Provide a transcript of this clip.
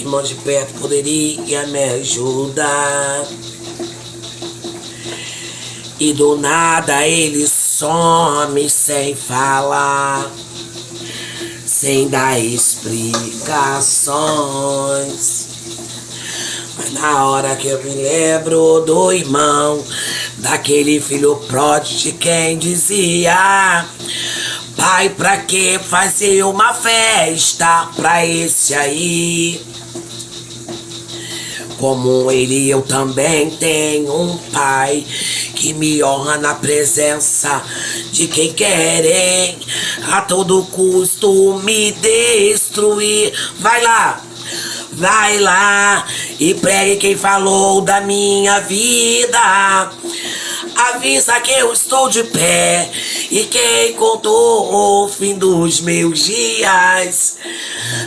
irmão de perto poderia me ajudar. E do nada ele some sem falar, sem dar explicações. Mas na hora que eu me lembro do irmão, daquele filho pródigo de quem dizia: pai, pra que fazer uma festa pra esse aí? Como ele, eu também tenho um pai que me honra na presença de quem querem a todo custo me destruir. Vai lá e pregue quem falou da minha vida. Avisa que eu estou de pé e quem contou o fim dos meus dias.